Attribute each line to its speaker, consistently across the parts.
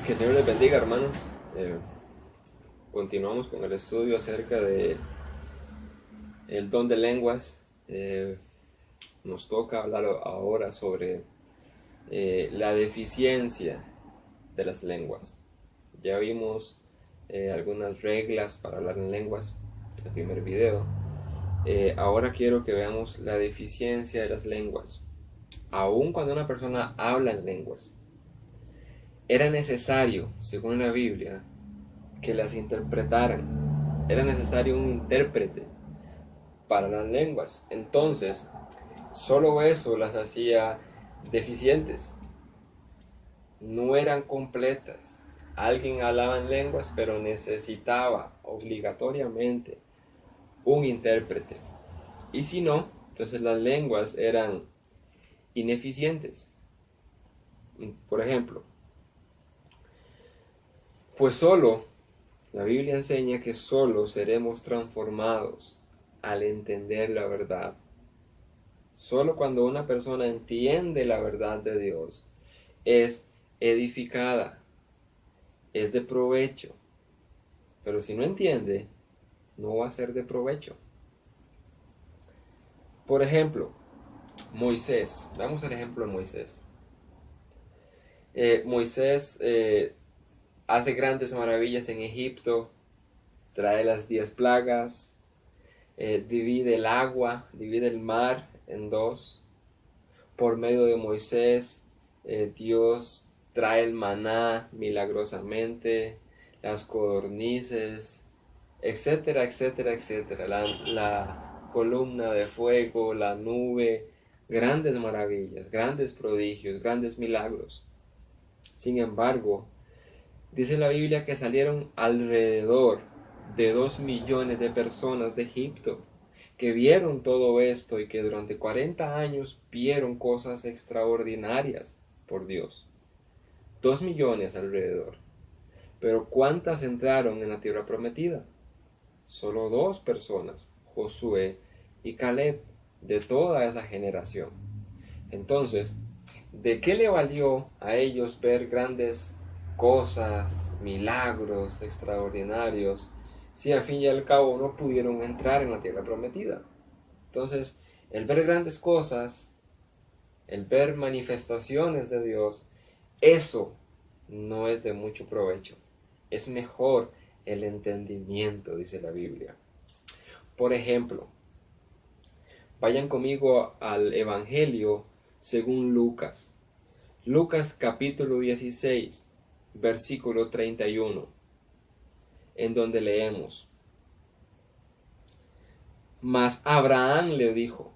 Speaker 1: Que el Señor les bendiga, hermanos. Continuamos con el estudio acerca de el don de lenguas. Nos toca hablar ahora sobre la deficiencia de las lenguas. Ya vimos algunas reglas para hablar en lenguas en el primer video. Ahora quiero que veamos la deficiencia de las lenguas. Aun cuando una persona habla en lenguas, era necesario, según la Biblia, que las interpretaran. Era necesario un intérprete para las lenguas. Entonces, solo eso las hacía deficientes. No eran completas. Alguien hablaba en lenguas, pero necesitaba obligatoriamente un intérprete. Y si no, entonces las lenguas eran ineficientes. Por ejemplo, pues solo la Biblia enseña que solo seremos transformados al entender la verdad. Solo cuando una persona entiende la verdad de Dios es edificada, es de provecho. Pero si no entiende, no va a ser de provecho. Por ejemplo, Moisés. Damos el ejemplo de Moisés. Moisés hace grandes maravillas en Egipto, trae las 10 plagas, divide el agua, divide el mar en dos. Por medio de Moisés, Dios trae el maná milagrosamente, las codornices, etcétera, etcétera, etcétera. La columna de fuego, la nube, grandes maravillas, grandes prodigios, grandes milagros. Sin embargo, dice la Biblia que salieron alrededor de 2 millones de personas de Egipto que vieron todo esto y que durante 40 años vieron cosas extraordinarias por Dios. 2 millones alrededor. Pero ¿cuántas entraron en la tierra prometida? Solo 2 personas, Josué y Caleb, de toda esa generación. Entonces, ¿de qué le valió a ellos ver grandes cosas, milagros extraordinarios, si al fin y al cabo no pudieron entrar en la tierra prometida? Entonces, el ver grandes cosas, el ver manifestaciones de Dios, eso no es de mucho provecho. Es mejor el entendimiento, dice la Biblia. Por ejemplo, vayan conmigo al Evangelio según Lucas. Lucas capítulo 16, versículo 31, en donde leemos: Mas Abraham le dijo: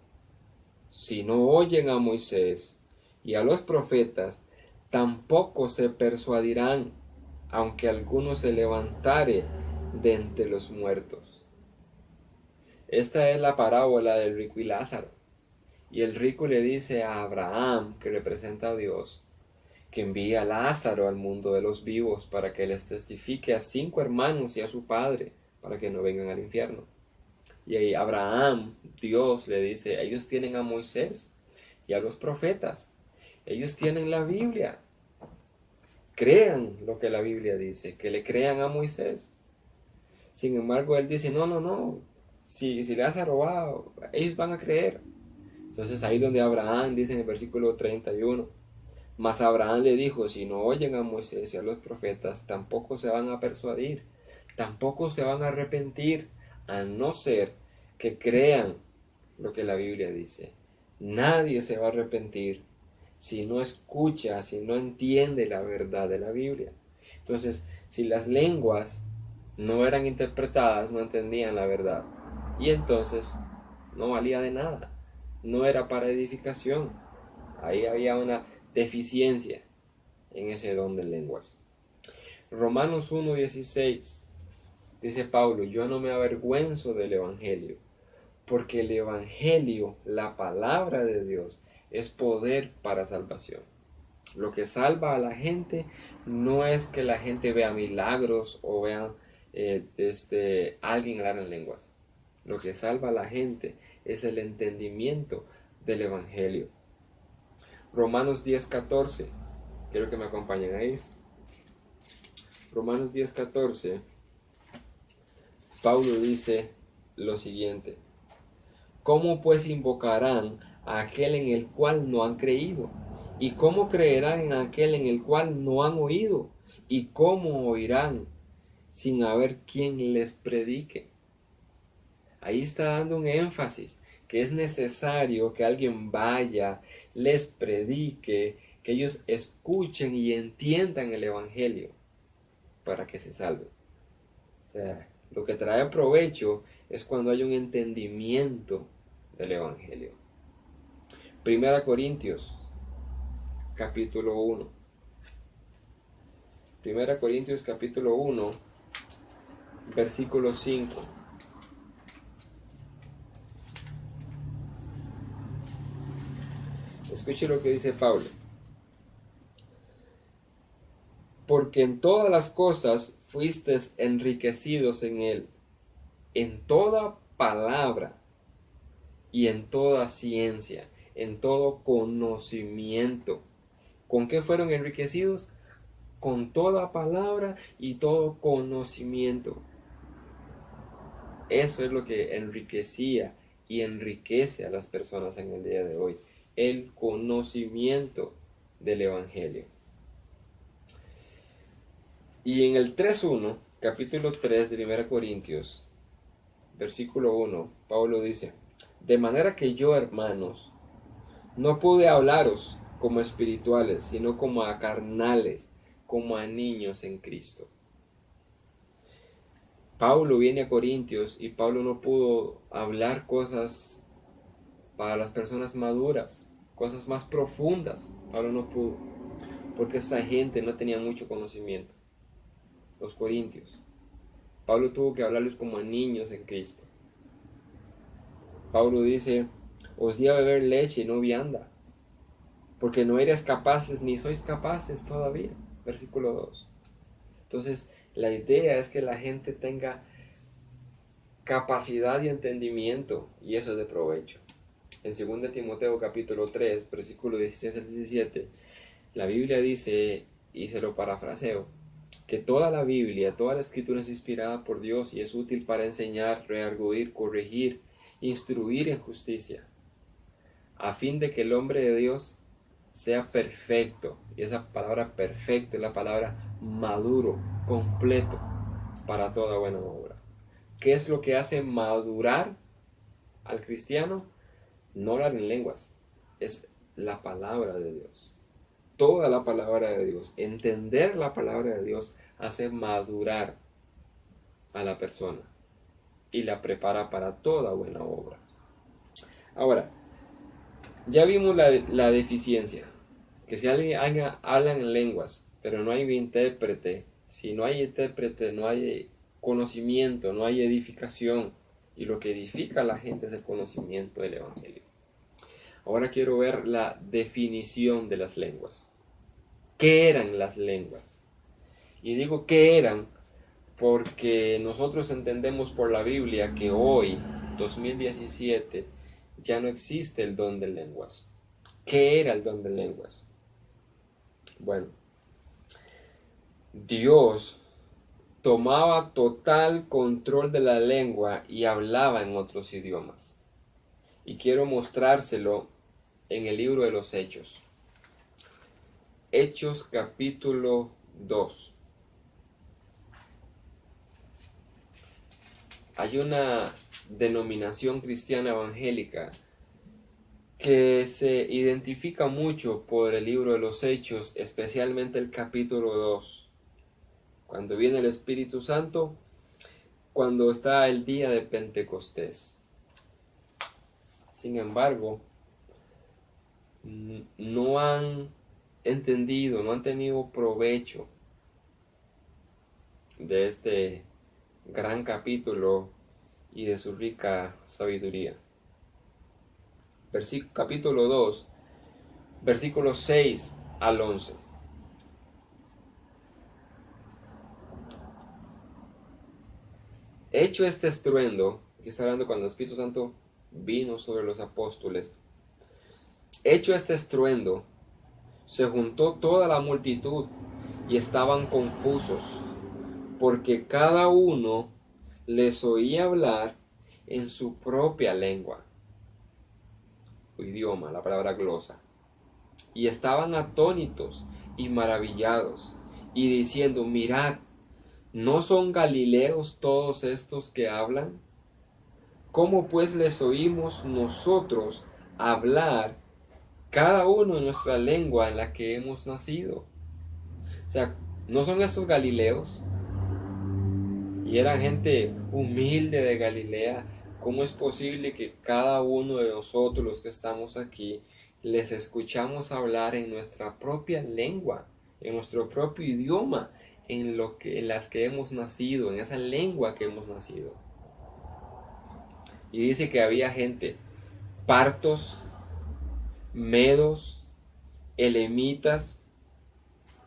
Speaker 1: si no oyen a Moisés y a los profetas, tampoco se persuadirán, aunque alguno se levantare de entre los muertos. Esta es la parábola del rico y Lázaro. Y el rico le dice a Abraham, que representa a Dios, que envíe a Lázaro al mundo de los vivos para que les testifique a 5 hermanos y a su padre, para que no vengan al infierno. Y ahí Abraham, Dios le dice: ellos tienen a Moisés y a los profetas, ellos tienen la Biblia, crean lo que la Biblia dice, que le crean a Moisés. Sin embargo, él dice: no, no, no, si Lázaro va, ellos van a creer. Entonces ahí donde Abraham dice en el versículo 31, mas Abraham le dijo: si no oyen a Moisés y a los profetas, tampoco se van a persuadir, tampoco se van a arrepentir, a no ser que crean lo que la Biblia dice. Nadie se va a arrepentir si no escucha, si no entiende la verdad de la Biblia. Entonces, si las lenguas no eran interpretadas, no entendían la verdad. Y entonces no valía de nada. No era para edificación. Ahí había una deficiencia en ese don de lenguas. Romanos 1:16 dice Pablo: yo no me avergüenzo del Evangelio, porque el Evangelio, la palabra de Dios, es poder para salvación. Lo que salva a la gente no es que la gente vea milagros o vean alguien hablar en lenguas. Lo que salva a la gente es el entendimiento del Evangelio. Romanos 10:14. Quiero que me acompañen ahí. Romanos 10:14, Pablo dice lo siguiente: ¿cómo pues invocarán a aquel en el cual no han creído? ¿Y cómo creerán en aquel en el cual no han oído? ¿Y cómo oirán sin haber quien les predique? Ahí está dando un énfasis, que es necesario que alguien vaya, les predique, que ellos escuchen y entiendan el Evangelio para que se salven. O sea, lo que trae provecho es cuando hay un entendimiento del Evangelio. Primera Corintios, capítulo 1. Primera Corintios, capítulo 1, versículo 5. Escuche lo que dice Pablo. Porque en todas las cosas fuisteis enriquecidos en él, en toda palabra y en toda ciencia, en todo conocimiento. ¿Con qué fueron enriquecidos? Con toda palabra y todo conocimiento. Eso es lo que enriquecía y enriquece a las personas en el día de hoy. El conocimiento del Evangelio. Y en el 3.1, capítulo 3 de 1 Corintios, versículo 1, Pablo dice: de manera que yo, hermanos, no pude hablaros como espirituales, sino como a carnales, como a niños en Cristo. Pablo viene a Corintios y Pablo no pudo hablar cosas para las personas maduras, cosas más profundas. Pablo no pudo, porque esta gente no tenía mucho conocimiento, los corintios. Pablo tuvo que hablarles como a niños en Cristo. Pablo dice: os di a beber leche y no vianda, porque no eres capaces ni sois capaces todavía. Versículo 2. Entonces, la idea es que la gente tenga capacidad y entendimiento, y eso es de provecho. En 2 Timoteo capítulo 3, versículo 16 al 17, la Biblia dice, y se lo parafraseo, que toda la Biblia, toda la escritura es inspirada por Dios y es útil para enseñar, redarguir, corregir, instruir en justicia, a fin de que el hombre de Dios sea perfecto. Y esa palabra perfecto es la palabra maduro, completo, para toda buena obra. ¿Qué es lo que hace madurar al cristiano? No hablar en lenguas, es la palabra de Dios. Toda la palabra de Dios, entender la palabra de Dios hace madurar a la persona y la prepara para toda buena obra. Ahora, ya vimos la deficiencia, que si alguien habla en lenguas, pero no hay intérprete, si no hay intérprete no hay conocimiento, no hay edificación, y lo que edifica a la gente es el conocimiento del Evangelio. Ahora quiero ver la definición de las lenguas. ¿Qué eran las lenguas? Y digo ¿qué eran? Porque nosotros entendemos por la Biblia que hoy, 2017, ya no existe el don de lenguas. ¿Qué era el don de lenguas? Bueno, Dios tomaba total control de la lengua y hablaba en otros idiomas. Y quiero mostrárselo en el libro de los Hechos. Hechos capítulo 2. Hay una denominación cristiana evangélica que se identifica mucho por el libro de los Hechos, especialmente el capítulo 2. Cuando viene el Espíritu Santo, cuando está el día de Pentecostés. Sin embargo, no han entendido, no han tenido provecho de este gran capítulo y de su rica sabiduría. Capítulo 2, versículos 6 al 11. Hecho este estruendo, aquí está hablando cuando el Espíritu Santo vino sobre los apóstoles. Hecho este estruendo, se juntó toda la multitud y estaban confusos porque cada uno les oía hablar en su propia lengua o idioma, la palabra glosa. Y estaban atónitos y maravillados, y diciendo: mirad, ¿no son galileos todos estos que hablan? ¿Cómo pues les oímos nosotros hablar, cada uno en nuestra lengua en la que hemos nacido? O sea, ¿no son estos galileos? Y eran gente humilde de Galilea. ¿Cómo es posible que cada uno de nosotros, los que estamos aquí, les escuchamos hablar en nuestra propia lengua, en nuestro propio idioma, en las que hemos nacido, en esa lengua que hemos nacido? Y dice que había gente, partos, medos, elemitas,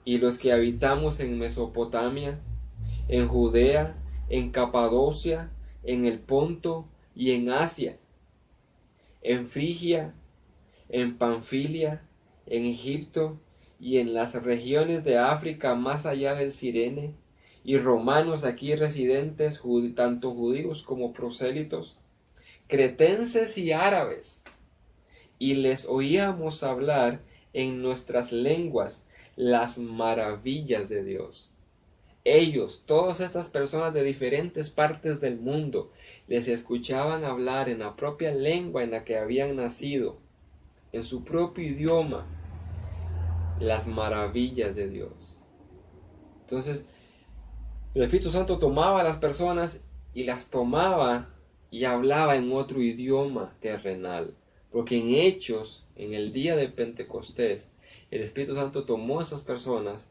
Speaker 1: y los que habitamos en Mesopotamia, en Judea, en Capadocia, en el Ponto y en Asia, en Frigia, en Panfilia, en Egipto y en las regiones de África más allá del Cirene, y romanos aquí residentes, tanto judíos como prosélitos, cretenses y árabes, y les oíamos hablar en nuestras lenguas las maravillas de Dios. Ellos, todas estas personas de diferentes partes del mundo, les escuchaban hablar en la propia lengua en la que habían nacido, en su propio idioma, las maravillas de Dios. Entonces, el Espíritu Santo tomaba a las personas y las tomaba y hablaba en otro idioma terrenal. Porque en Hechos, en el día de Pentecostés, el Espíritu Santo tomó a esas personas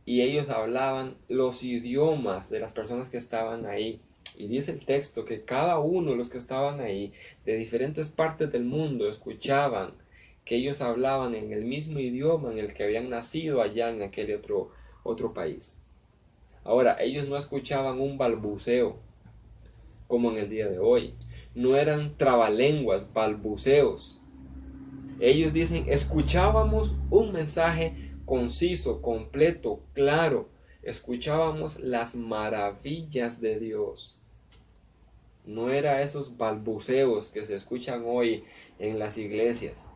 Speaker 1: y ellos hablaban los idiomas de las personas que estaban ahí. Y dice el texto que cada uno de los que estaban ahí, de diferentes partes del mundo, escuchaban que ellos hablaban en el mismo idioma en el que habían nacido allá en aquel otro país. Ahora, ellos no escuchaban un balbuceo como en el día de hoy. No eran trabalenguas, balbuceos. Ellos dicen: escuchábamos un mensaje conciso, completo, claro. Escuchábamos las maravillas de Dios. No era esos balbuceos que se escuchan hoy en las iglesias,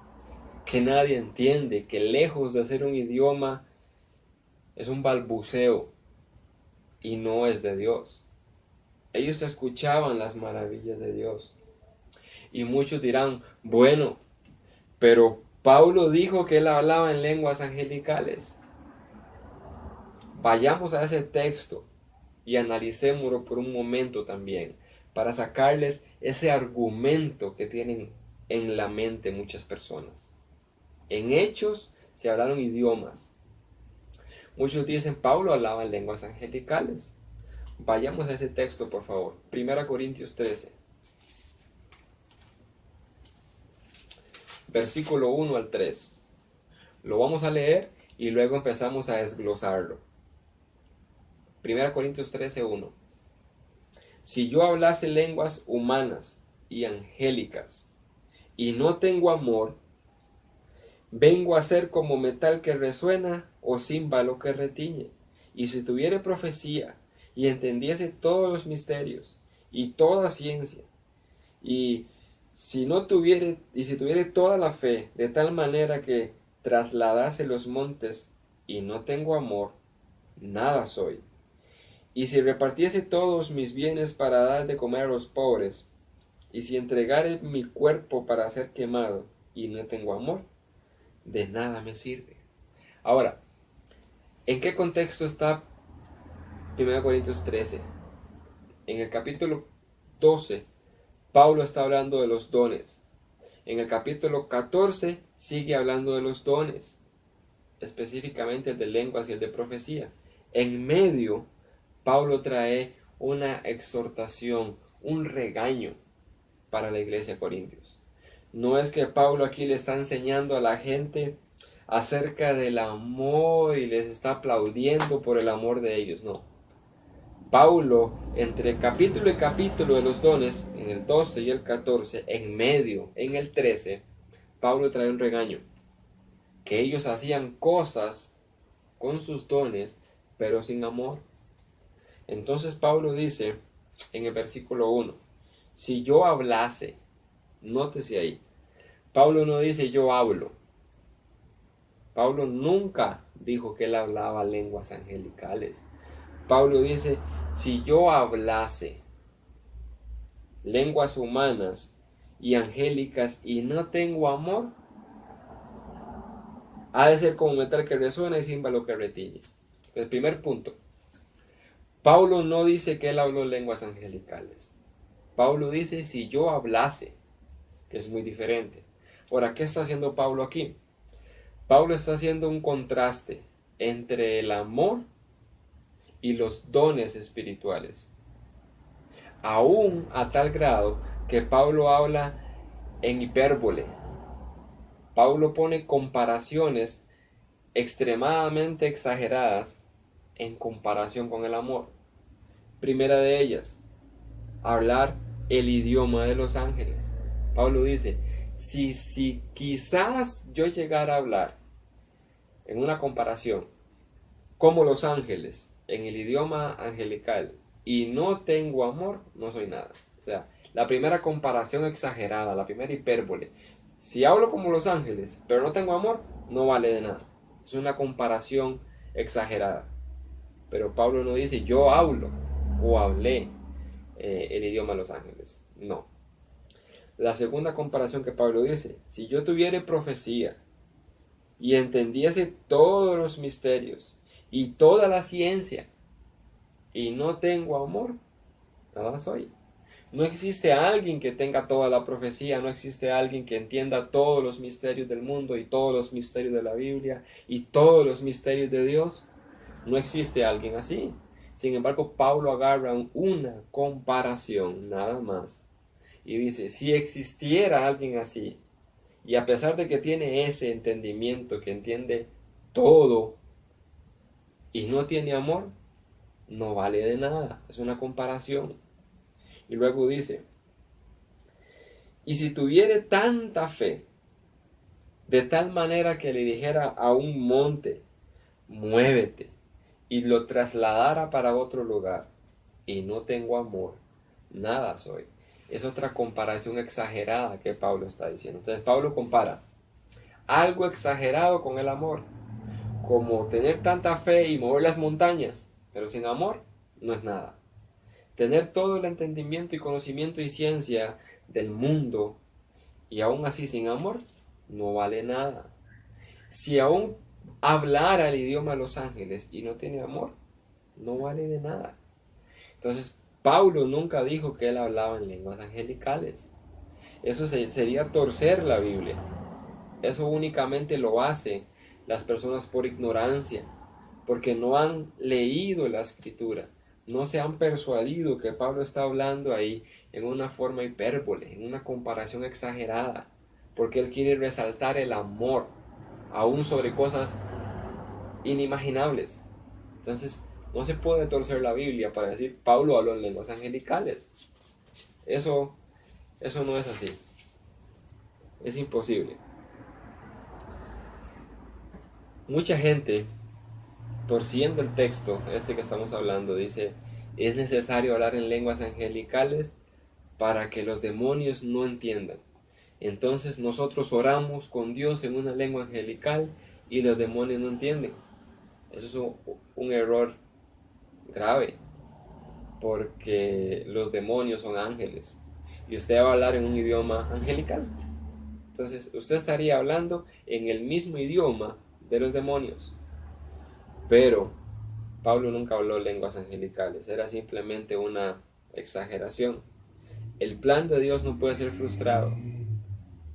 Speaker 1: que nadie entiende, que lejos de ser un idioma es un balbuceo y no es de Dios. Ellos escuchaban las maravillas de Dios. Y muchos dirán: bueno, pero Pablo dijo que él hablaba en lenguas angelicales. Vayamos a ese texto y analicémoslo por un momento también, para sacarles ese argumento que tienen en la mente muchas personas. En Hechos se hablaron idiomas. Muchos dicen: Pablo hablaba en lenguas angelicales. Vayamos a ese texto, por favor. 1 Corintios 13. Versículo 1 al 3. Lo vamos a leer y luego empezamos a desglosarlo. 1 Corintios 13, 1. Si yo hablase lenguas humanas y angélicas y no tengo amor, vengo a ser como metal que resuena o címbalo que retiñe. Y si tuviere profecía y entendiese todos los misterios y toda ciencia, y si tuviere toda la fe, de tal manera que trasladase los montes, y no tengo amor, nada soy. Y si repartiese todos mis bienes para dar de comer a los pobres, y si entregare mi cuerpo para ser quemado, y no tengo amor, de nada me sirve. Ahora, ¿en qué contexto está 1 Corintios 13? En el capítulo 12, Pablo está hablando de los dones. En el capítulo 14 sigue hablando de los dones, específicamente el de lenguas y el de profecía. En medio, Pablo trae una exhortación, un regaño para la iglesia de Corintios. No es que Pablo aquí le está enseñando a la gente acerca del amor y les está aplaudiendo por el amor de ellos, no. Paulo, entre capítulo y capítulo de los dones, en el 12 y el 14, en medio, en el 13, Pablo trae un regaño, que ellos hacían cosas con sus dones, pero sin amor. Entonces Pablo dice en el versículo 1, si yo hablase, nótese ahí, Pablo no dice yo hablo. Pablo nunca dijo que él hablaba lenguas angelicales. Pablo dice, si yo hablase lenguas humanas y angélicas y no tengo amor, ha de ser como metal que resuena y címbalo que retiñe. El primer punto, Pablo no dice que él habló lenguas angelicales. Pablo dice si yo hablase, que es muy diferente. Ahora, ¿qué está haciendo Pablo aquí? Pablo está haciendo un contraste entre el amor y los dones espirituales. Aún a tal grado que Pablo habla en hipérbole. Pablo pone comparaciones extremadamente exageradas en comparación con el amor. Primera de ellas, hablar el idioma de los ángeles. Pablo dice, si quizás yo llegara a hablar en una comparación como los ángeles en el idioma angelical y no tengo amor, no soy nada. O sea, la primera comparación exagerada, la primera hipérbole. Si hablo como los ángeles, pero no tengo amor, no vale de nada. Es una comparación exagerada. Pero Pablo no dice yo hablo o hablé el idioma de los ángeles. No. La segunda comparación que Pablo dice, si yo tuviera profecía y entendiese todos los misterios y toda la ciencia y no tengo amor, nada soy. No existe alguien que tenga toda la profecía, no existe alguien que entienda todos los misterios del mundo y todos los misterios de la Biblia y todos los misterios de Dios. No existe alguien así. Sin embargo, Pablo agarra una comparación nada más y dice, si existiera alguien así, y a pesar de que tiene ese entendimiento, que entiende todo y no tiene amor, no vale de nada. Es una comparación. Y luego dice, y si tuviere tanta fe, de tal manera que le dijera a un monte, muévete, y lo trasladara para otro lugar, y no tengo amor, nada soy. Es otra comparación exagerada que Pablo está diciendo. Entonces Pablo compara algo exagerado con el amor, como tener tanta fe y mover las montañas, pero sin amor no es nada. Tener todo el entendimiento y conocimiento y ciencia del mundo y aún así sin amor no vale nada. Si aún hablara el idioma de los ángeles y no tiene amor, no vale de nada. Entonces Pablo nunca dijo que él hablaba en lenguas angelicales. Eso sería torcer la Biblia. Eso únicamente lo hacen las personas por ignorancia, porque no han leído la escritura, no se han persuadido que Pablo está hablando ahí en una forma hipérbole, en una comparación exagerada, porque él quiere resaltar el amor, aún sobre cosas inimaginables. Entonces, no se puede torcer la Biblia para decir Pablo habló en lenguas angelicales. Eso no es así. Es imposible. Mucha gente, torciendo el texto, que estamos hablando, dice, es necesario hablar en lenguas angelicales para que los demonios no entiendan. Entonces nosotros oramos con Dios en una lengua angelical y los demonios no entienden. Eso es un error grave, porque los demonios son ángeles y usted va a hablar en un idioma angelical. Entonces usted estaría hablando en el mismo idioma de los demonios. Pero Pablo nunca habló lenguas angelicales, era simplemente una exageración. El plan de Dios no puede ser frustrado.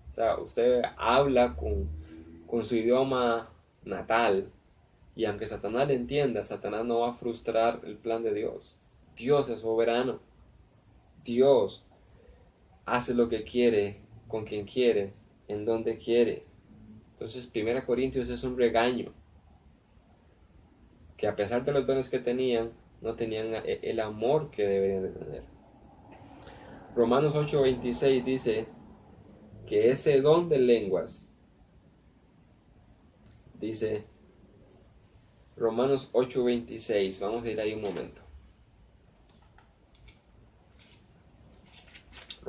Speaker 1: O sea, usted habla con su idioma natal y aunque Satanás le entienda, Satanás no va a frustrar el plan de Dios. Dios es soberano. Dios hace lo que quiere, con quien quiere, en donde quiere. Entonces, 1 Corintios es un regaño, que a pesar de los dones que tenían, no tenían el amor que deberían de tener. Romanos 8:26 dice que ese don de lenguas, dice Romanos 8:26, vamos a ir ahí un momento.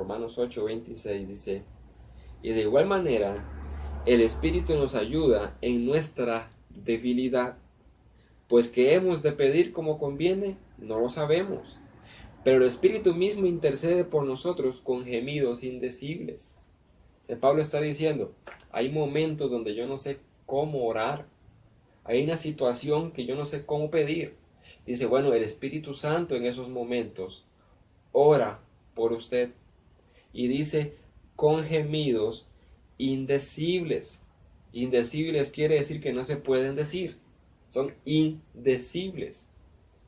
Speaker 1: Romanos 8:26 dice, y de igual manera, el Espíritu nos ayuda en nuestra debilidad, pues que hemos de pedir como conviene, no lo sabemos, pero el Espíritu mismo intercede por nosotros con gemidos indecibles. Pablo está diciendo, hay momentos donde yo no sé cómo orar, hay una situación que yo no sé cómo pedir. Dice, bueno, el Espíritu Santo en esos momentos ora por usted y dice con gemidos indecibles. Indecibles quiere decir que no se pueden decir, son indecibles.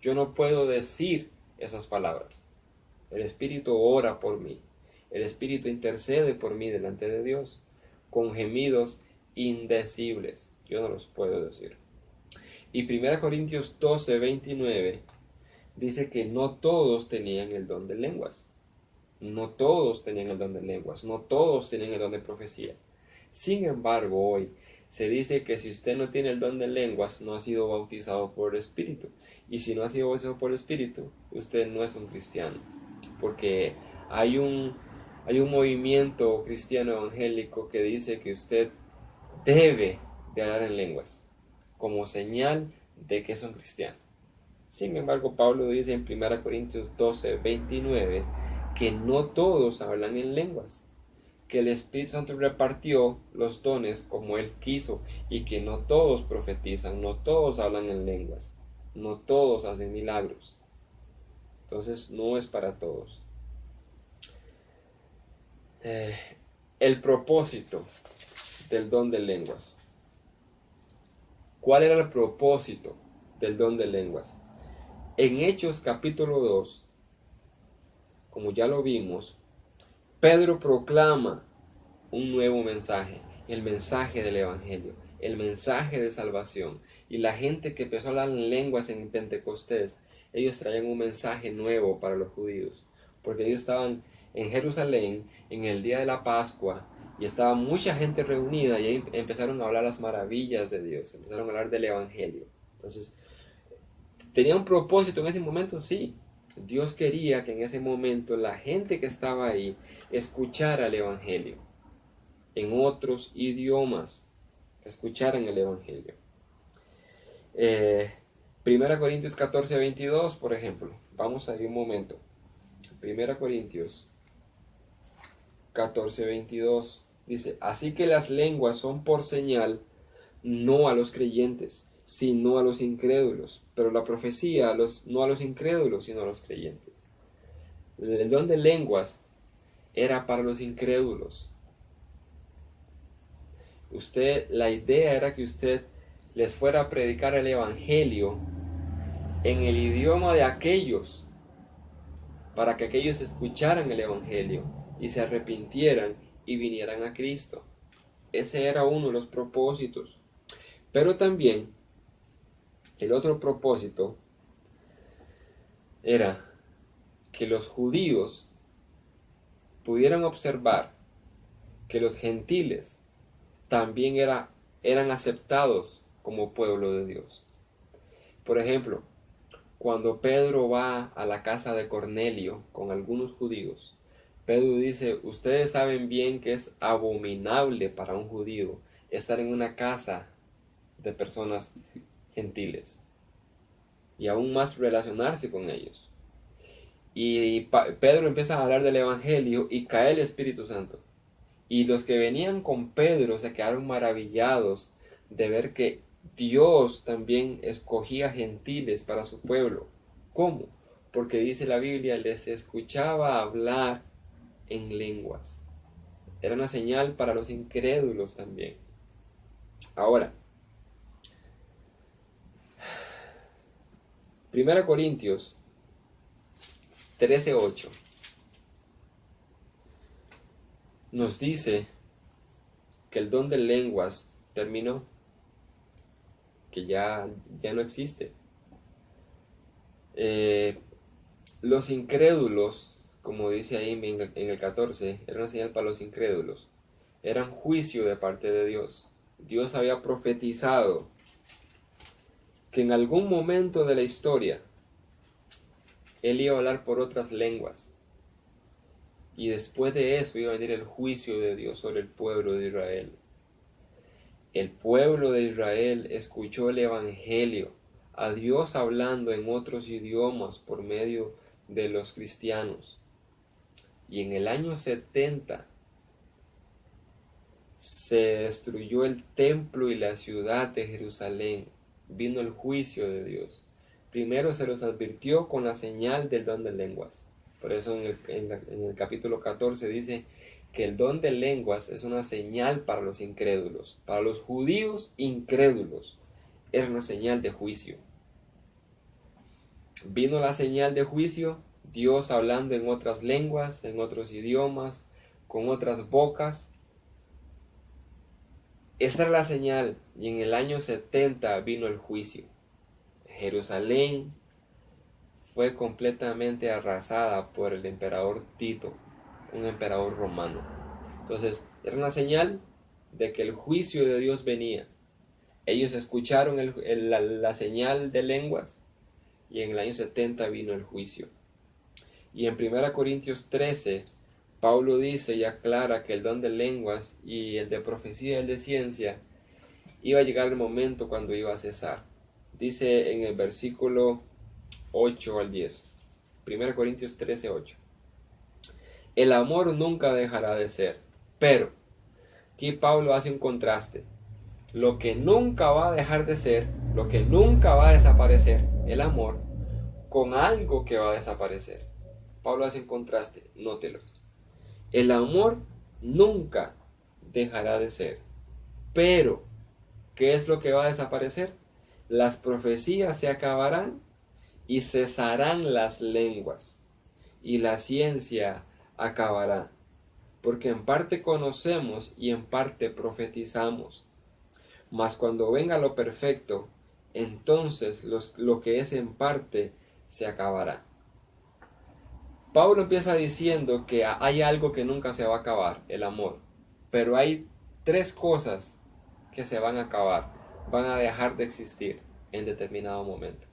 Speaker 1: Yo no puedo decir esas palabras. El Espíritu ora por mí. El Espíritu intercede por mí delante de Dios con gemidos indecibles. Yo no los puedo decir. Y 1 Corintios 12:29 dice que no todos tenían el don de lenguas. No todos tenían el don de lenguas. No todos tenían el don de profecía. Sin embargo, hoy se dice que si usted no tiene el don de lenguas, no ha sido bautizado por el Espíritu. Y si no ha sido bautizado por el Espíritu, usted no es un cristiano. Porque hay un movimiento cristiano evangélico que dice que usted debe de hablar en lenguas como señal de que es un cristiano. Sin embargo, Pablo dice en 1 Corintios 12:29 que no todos hablan en lenguas, que el Espíritu Santo repartió los dones como Él quiso y que no todos profetizan, no todos hablan en lenguas, no todos hacen milagros. Entonces no es para todos. El propósito del don de lenguas. ¿Cuál era el propósito del don de lenguas? En Hechos capítulo 2, como ya lo vimos, Pedro proclama un nuevo mensaje, el mensaje del Evangelio, el mensaje de salvación. Y la gente que empezó a hablar en lenguas en Pentecostés, ellos traían un mensaje nuevo para los judíos, porque ellos estaban en Jerusalén en el día de la Pascua y estaba mucha gente reunida y ahí empezaron a hablar las maravillas de Dios, empezaron a hablar del Evangelio. Entonces, ¿tenía un propósito en ese momento? Sí. Dios quería que en ese momento la gente que estaba ahí escuchara el Evangelio en otros idiomas, que escucharan el Evangelio. 1 Corintios 14:22, por ejemplo. Vamos a ir un momento. 1 Corintios 14:22 dice, así que las lenguas son por señal, no a los creyentes, sino a los incrédulos, pero la profecía no a los incrédulos, sino a los creyentes. El don de lenguas era para los incrédulos. La idea era que usted les fuera a predicar el Evangelio en el idioma de aquellos, para que aquellos escucharan el Evangelio y se arrepintieran y vinieran a Cristo. Ese era uno de los propósitos. Pero también el otro propósito era que los judíos pudieran observar que los gentiles también eran aceptados como pueblo de Dios. Por ejemplo, cuando Pedro va a la casa de Cornelio con algunos judíos, Pedro dice, ustedes saben bien que es abominable para un judío estar en una casa de personas gentiles y aún más relacionarse con ellos. Y Pedro empieza a hablar del Evangelio y cae el Espíritu Santo. Y los que venían con Pedro se quedaron maravillados de ver que Dios también escogía gentiles para su pueblo. ¿Cómo? Porque dice la Biblia, les escuchaba hablar en lenguas. Era una señal para los incrédulos también. Ahora, 1 Corintios 13:8 nos dice que el don de lenguas terminó, que ya no existe. Los incrédulos, como dice ahí en el 14, era una señal para los incrédulos. Era un juicio de parte de Dios. Dios había profetizado que en algún momento de la historia Él iba a hablar por otras lenguas. Y después de eso iba a venir el juicio de Dios sobre el pueblo de Israel. El pueblo de Israel escuchó el Evangelio, a Dios hablando en otros idiomas por medio de los cristianos. Y en el año 70 se destruyó el templo y la ciudad de Jerusalén. Vino el juicio de Dios. Primero se los advirtió con la señal del don de lenguas. Por eso en el capítulo 14 dice que el don de lenguas es una señal para los incrédulos. Para los judíos incrédulos era una señal de juicio. Vino la señal de juicio, Dios hablando en otras lenguas, en otros idiomas, con otras bocas. Esa era la señal, y en el año 70 vino el juicio. Jerusalén fue completamente arrasada por el emperador Tito, un emperador romano. Entonces, era una señal de que el juicio de Dios venía. Ellos escucharon la señal de lenguas, y en el año 70 vino el juicio. Y en 1 Corintios 13, Pablo dice y aclara que el don de lenguas y el de profecía y el de ciencia iba a llegar el momento cuando iba a cesar. Dice en el versículo 8 al 10, 1 Corintios 13, 8. El amor nunca dejará de ser, pero aquí Pablo hace un contraste. Lo que nunca va a dejar de ser, lo que nunca va a desaparecer, el amor, con algo que va a desaparecer. Pablo hace un contraste, nótelo. El amor nunca dejará de ser, pero ¿qué es lo que va a desaparecer? Las profecías se acabarán y cesarán las lenguas, y la ciencia acabará, porque en parte conocemos y en parte profetizamos. Mas cuando venga lo perfecto, entonces lo que es en parte se acabará. Pablo empieza diciendo que hay algo que nunca se va a acabar, el amor. Pero hay tres cosas que se van a acabar, van a dejar de existir en determinado momento.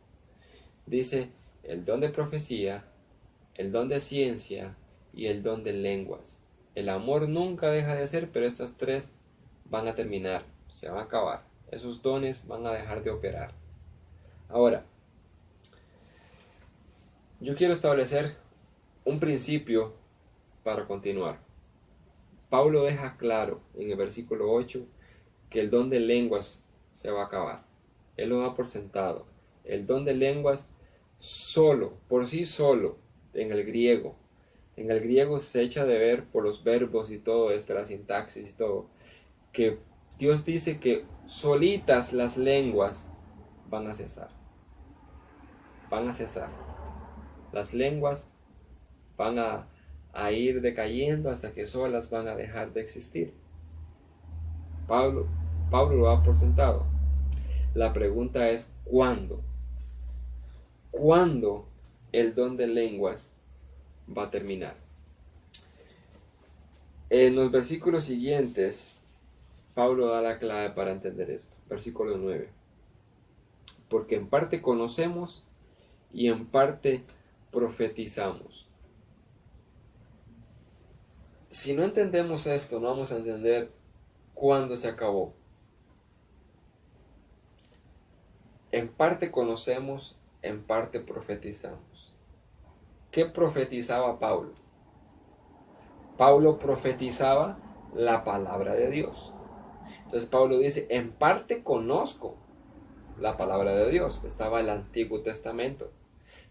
Speaker 1: Dice el don de profecía, el don de ciencia y el don de lenguas. El amor nunca deja de ser, pero estas tres van a terminar, se van a acabar. Esos dones van a dejar de operar. Ahora, yo quiero establecer un principio para continuar. Pablo deja claro en el versículo 8 que el don de lenguas se va a acabar. Él lo da por sentado. El don de lenguas solo, por sí solo, en el griego. En el griego se echa de ver por los verbos y todo esto, la sintaxis y todo, que Dios dice que solitas las lenguas van a cesar. Van a cesar. Las lenguas van a ir decayendo hasta que solas van a dejar de existir. Pablo lo ha por sentado. La pregunta es ¿cuándo? ¿Cuándo el don de lenguas va a terminar? En los versículos siguientes, Pablo da la clave para entender esto. Versículo 9. Porque en parte conocemos y en parte profetizamos. Si no entendemos esto, no vamos a entender cuándo se acabó. En parte conocemos, en parte profetizamos. ¿Qué profetizaba Pablo? Pablo profetizaba la palabra de Dios. Entonces Pablo dice, en parte conozco la palabra de Dios. Estaba el Antiguo Testamento.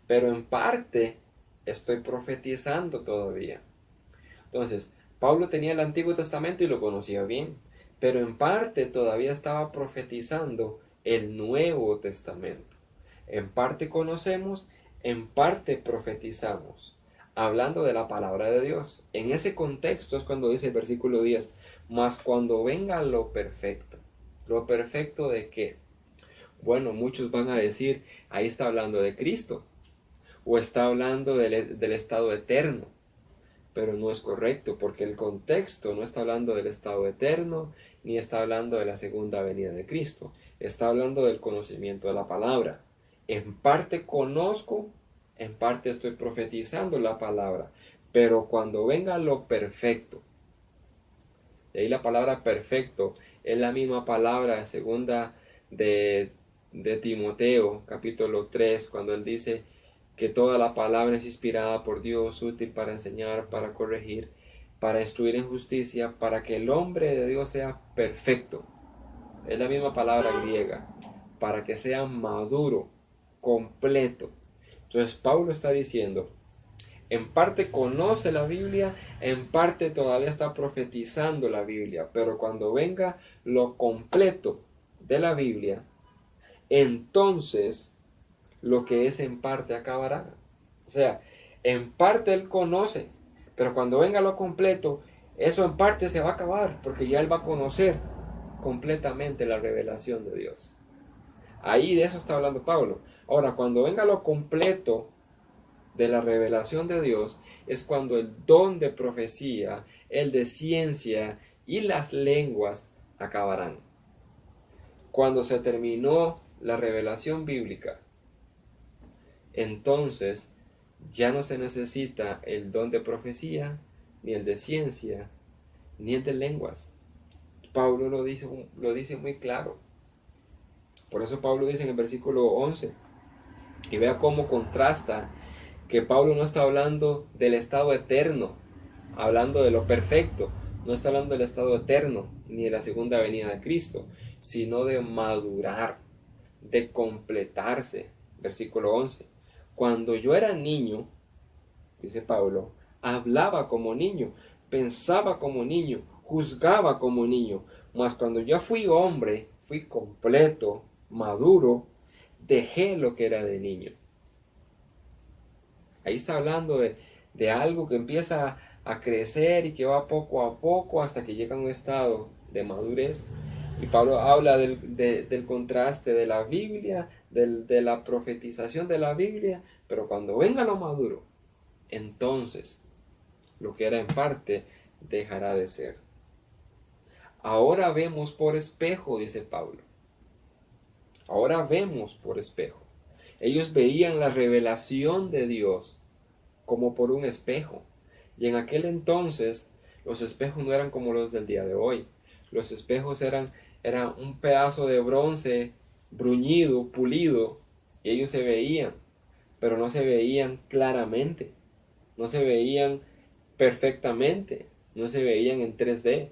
Speaker 1: Pero en parte estoy profetizando todavía. Entonces, Pablo tenía el Antiguo Testamento y lo conocía bien. Pero en parte todavía estaba profetizando el Nuevo Testamento. En parte conocemos, en parte profetizamos, hablando de la palabra de Dios. En ese contexto es cuando dice el versículo 10, mas cuando venga lo perfecto. ¿Lo perfecto de qué? Bueno, muchos van a decir, ahí está hablando de Cristo, o está hablando del estado eterno. Pero no es correcto, porque el contexto no está hablando del estado eterno, ni está hablando de la segunda venida de Cristo. Está hablando del conocimiento de la palabra. En parte conozco, en parte estoy profetizando la palabra, Pero cuando venga lo perfecto, y ahí la palabra perfecto es la misma palabra segunda de, de Timoteo, capítulo 3, cuando él dice que toda la palabra es inspirada por Dios, útil para enseñar, para corregir, para instruir en justicia, para que el hombre de Dios sea perfecto. Es la misma palabra griega, para que sea maduro, completo. Entonces Pablo está diciendo, en parte conoce la Biblia, en parte todavía está profetizando la Biblia, pero cuando venga lo completo de la Biblia, entonces lo que es en parte acabará. O sea, en parte él conoce, pero cuando venga lo completo, eso en parte se va a acabar, porque ya él va a conocer completamente la revelación de Dios. Ahí de eso está hablando Pablo. Ahora, cuando venga lo completo de la revelación de Dios, es cuando el don de profecía, el de ciencia y las lenguas acabarán. Cuando se terminó la revelación bíblica, entonces ya no se necesita el don de profecía, ni el de ciencia, ni el de lenguas. Pablo lo dice muy claro. Por eso Pablo dice en el versículo 11, y vea cómo contrasta que Pablo no está hablando del estado eterno, hablando de lo perfecto, no está hablando del estado eterno, ni de la segunda venida de Cristo, sino de madurar, de completarse. Versículo 11. Cuando yo era niño, dice Pablo, hablaba como niño, pensaba como niño, juzgaba como niño, mas cuando yo fui hombre, fui completo, maduro, dejé lo que era de niño. Ahí está hablando de algo que empieza a crecer y que va poco a poco hasta que llega a un estado de madurez. Y Pablo habla del contraste de la Biblia, de la profetización de la Biblia, pero cuando venga lo maduro, entonces lo que era en parte dejará de ser. Ahora vemos por espejo, dice Pablo. Ahora vemos por espejo. Ellos veían la revelación de Dios como por un espejo. Y en aquel entonces los espejos no eran como los del día de hoy. Los espejos eran un pedazo de bronce bruñido, pulido, y ellos se veían, pero no se veían claramente, no se veían perfectamente, no se veían en 3D.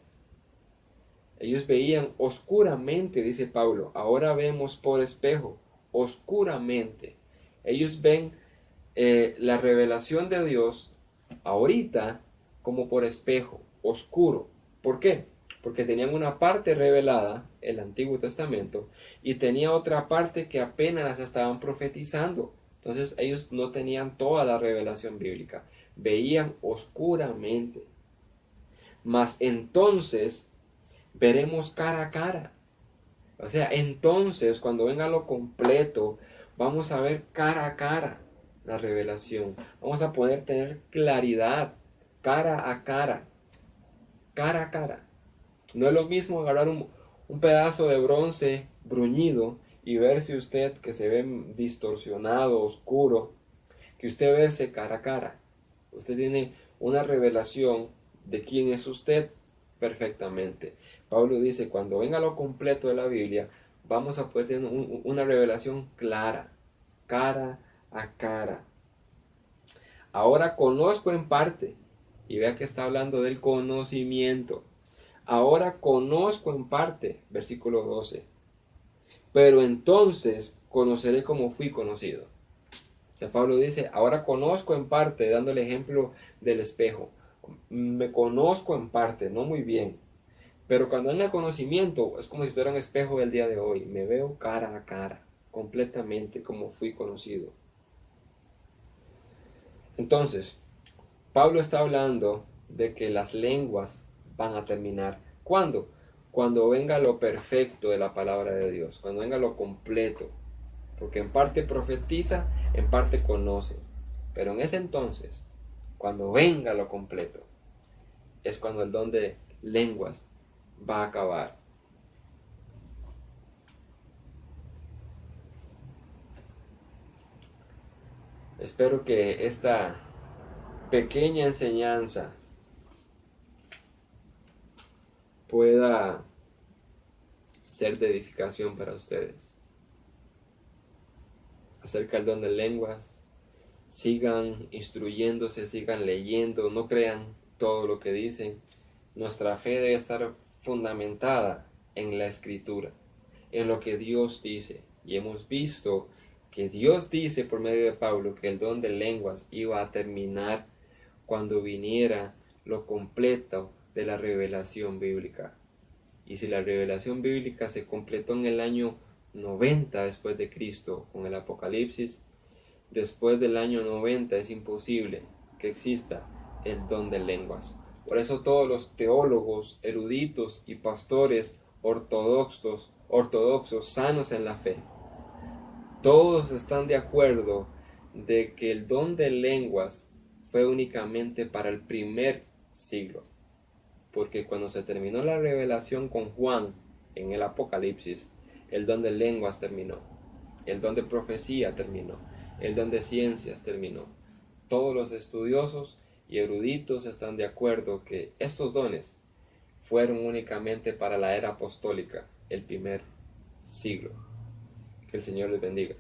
Speaker 1: Ellos veían oscuramente, dice Pablo. Ahora vemos por espejo, oscuramente. Ellos ven la revelación de Dios ahorita como por espejo, oscuro. ¿Por qué? Porque tenían una parte revelada, el Antiguo Testamento, y tenía otra parte que apenas estaban profetizando. Entonces ellos no tenían toda la revelación bíblica, veían oscuramente. Mas entonces veremos cara a cara. O sea, entonces cuando venga lo completo, vamos a ver cara a cara la revelación. Vamos a poder tener claridad, cara a cara, cara a cara. No es lo mismo agarrar un pedazo de bronce bruñido y verse usted que se ve distorsionado, oscuro, que usted verse cara a cara. Usted tiene una revelación de quién es usted perfectamente. Pablo dice, cuando venga lo completo de la Biblia, vamos a poder tener una revelación clara, cara a cara. Ahora conozco en parte, y vea que está hablando del conocimiento. Ahora conozco en parte, versículo 12, pero entonces conoceré como fui conocido. O sea, Pablo dice, ahora conozco en parte, dando el ejemplo del espejo. Me conozco en parte, no muy bien. Pero cuando hay el conocimiento, es como si fuera un espejo del día de hoy. Me veo cara a cara, completamente como fui conocido. Entonces, Pablo está hablando de que las lenguas van a terminar. ¿Cuándo? Cuando venga lo perfecto de la palabra de Dios, cuando venga lo completo. Porque en parte profetiza, en parte conoce. Pero en ese entonces, cuando venga lo completo, es cuando el don de lenguas va a acabar. Espero que esta pequeña enseñanza pueda ser de edificación para ustedes acerca del don de lenguas. Sigan instruyéndose, sigan leyendo, no crean todo lo que dicen. Nuestra fe debe estar fundamentada en la Escritura, en lo que Dios dice. Y hemos visto que Dios dice por medio de Pablo que el don de lenguas iba a terminar cuando viniera lo completo de la revelación bíblica. Y si la revelación bíblica se completó en el año 90 después de Cristo con el Apocalipsis, después del año 90 es imposible que exista el don de lenguas. Por eso todos los teólogos, eruditos y pastores ortodoxos sanos en la fe, todos están de acuerdo de que el don de lenguas fue únicamente para el primer siglo. Porque cuando se terminó la revelación con Juan en el Apocalipsis, el don de lenguas terminó, el don de profecía terminó, el don de ciencias terminó. Todos los estudiosos y eruditos están de acuerdo que estos dones fueron únicamente para la era apostólica, el primer siglo. Que el Señor les bendiga.